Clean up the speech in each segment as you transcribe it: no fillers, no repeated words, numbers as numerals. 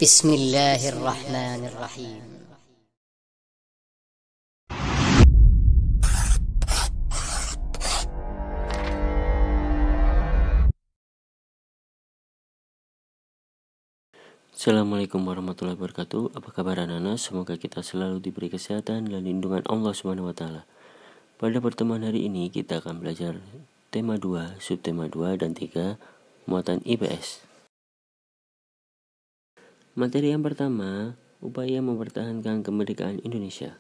Bismillahirrahmanirrahim. Assalamualaikum warahmatullahi wabarakatuh. Apa kabar anak-anak? Semoga kita selalu diberi kesehatan dan lindungan Allah SWT. Pada pertemuan hari ini kita akan belajar tema 2, subtema 2 dan 3, muatan IPS. Materi yang pertama, upaya mempertahankan kemerdekaan Indonesia.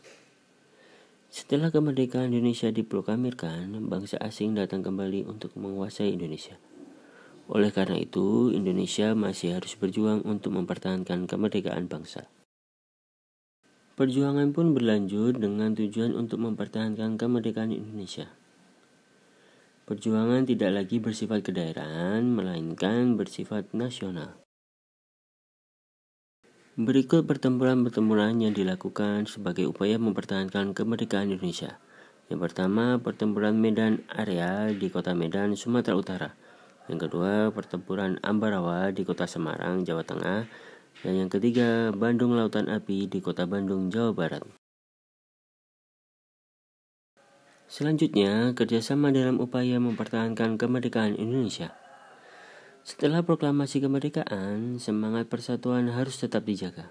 Setelah kemerdekaan Indonesia diproklamirkan, bangsa asing datang kembali untuk menguasai Indonesia. Oleh karena itu, Indonesia masih harus berjuang untuk mempertahankan kemerdekaan bangsa. Perjuangan pun berlanjut dengan tujuan untuk mempertahankan kemerdekaan Indonesia. Perjuangan tidak lagi bersifat kedaerahan, melainkan bersifat nasional. Berikut pertempuran-pertempuran yang dilakukan sebagai upaya mempertahankan kemerdekaan Indonesia. Yang pertama, pertempuran Medan Area di kota Medan, Sumatera Utara. Yang kedua, pertempuran Ambarawa di kota Semarang, Jawa Tengah. Dan yang ketiga, Bandung Lautan Api di kota Bandung, Jawa Barat. Selanjutnya, kerjasama dalam upaya mempertahankan kemerdekaan Indonesia. Setelah proklamasi kemerdekaan, semangat persatuan harus tetap dijaga.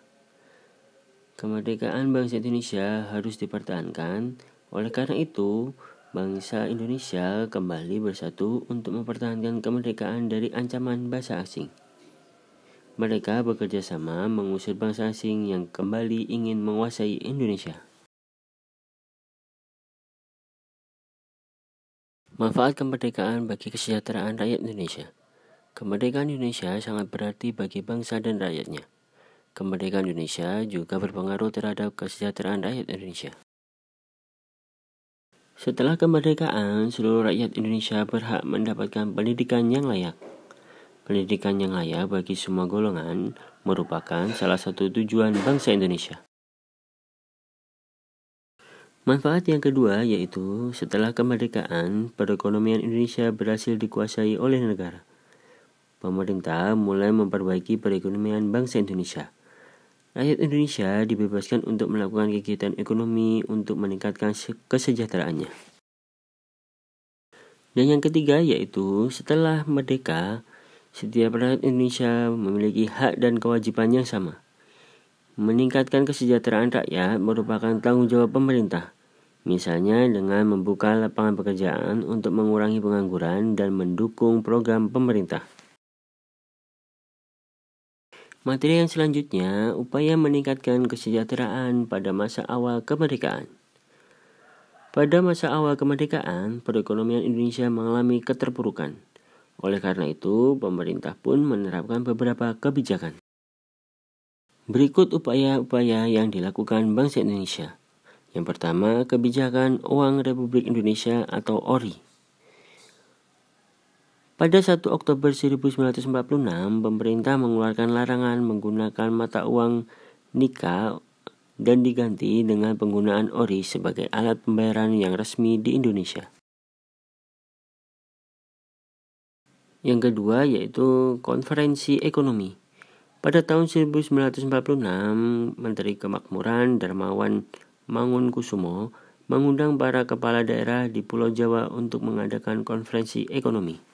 Kemerdekaan bangsa Indonesia harus dipertahankan. Oleh karena itu, bangsa Indonesia kembali bersatu untuk mempertahankan kemerdekaan dari ancaman bangsa asing. Mereka bekerja sama mengusir bangsa asing yang kembali ingin menguasai Indonesia. Manfaat kemerdekaan bagi kesejahteraan rakyat Indonesia. Kemerdekaan Indonesia sangat berarti bagi bangsa dan rakyatnya. Kemerdekaan Indonesia juga berpengaruh terhadap kesejahteraan rakyat Indonesia. Setelah kemerdekaan, seluruh rakyat Indonesia berhak mendapatkan pendidikan yang layak. Pendidikan yang layak bagi semua golongan merupakan salah satu tujuan bangsa Indonesia. Manfaat yang kedua yaitu setelah kemerdekaan, perekonomian Indonesia berhasil dikuasai oleh negara. Pemerintah mulai memperbaiki perekonomian bangsa Indonesia. Rakyat Indonesia dibebaskan untuk melakukan kegiatan ekonomi untuk meningkatkan kesejahteraannya. Dan yang ketiga yaitu setelah merdeka, setiap rakyat Indonesia memiliki hak dan kewajiban yang sama. Meningkatkan kesejahteraan rakyat merupakan tanggung jawab pemerintah. Misalnya dengan membuka lapangan pekerjaan untuk mengurangi pengangguran dan mendukung program pemerintah. Materi yang selanjutnya, upaya meningkatkan kesejahteraan pada masa awal kemerdekaan. Pada masa awal kemerdekaan, perekonomian Indonesia mengalami keterpurukan. Oleh karena itu, pemerintah pun menerapkan beberapa kebijakan. Berikut upaya-upaya yang dilakukan bangsa Indonesia. Yang pertama, kebijakan Uang Republik Indonesia atau ORI. Pada 1 Oktober 1946, pemerintah mengeluarkan larangan menggunakan mata uang Nika dan diganti dengan penggunaan ORI sebagai alat pembayaran yang resmi di Indonesia. Yang kedua yaitu Konferensi Ekonomi. Pada tahun 1946, Menteri Kemakmuran Darmawan Mangunkusumo mengundang para kepala daerah di Pulau Jawa untuk mengadakan konferensi ekonomi.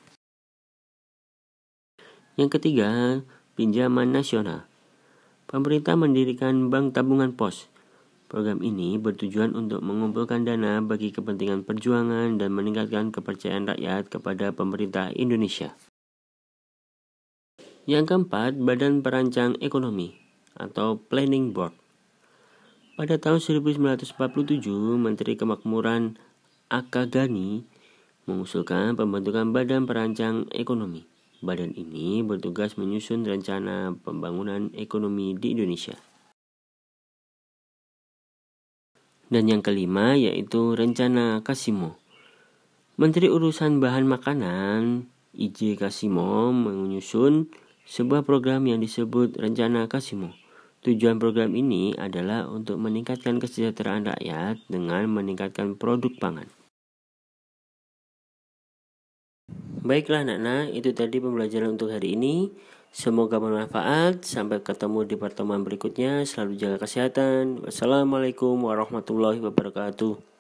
Yang ketiga, pinjaman nasional. Pemerintah mendirikan Bank Tabungan Pos. Program ini bertujuan untuk mengumpulkan dana bagi kepentingan perjuangan dan meningkatkan kepercayaan rakyat kepada pemerintah Indonesia. Yang keempat, Badan Perancang Ekonomi atau Planning Board. Pada tahun 1947, Menteri Kemakmuran A.K. Ghani mengusulkan pembentukan Badan Perancang Ekonomi. Badan ini bertugas menyusun rencana pembangunan ekonomi di Indonesia. Dan yang kelima yaitu Rencana Kasimo. Menteri Urusan Bahan Makanan I.J. Kasimo menyusun sebuah program yang disebut Rencana Kasimo. Tujuan program ini adalah untuk meningkatkan kesejahteraan rakyat dengan meningkatkan produk pangan. Baiklah anak-anak, itu tadi pembelajaran untuk hari ini. Semoga bermanfaat. Sampai ketemu di pertemuan berikutnya. Selalu jaga kesehatan. Wassalamualaikum warahmatullahi wabarakatuh.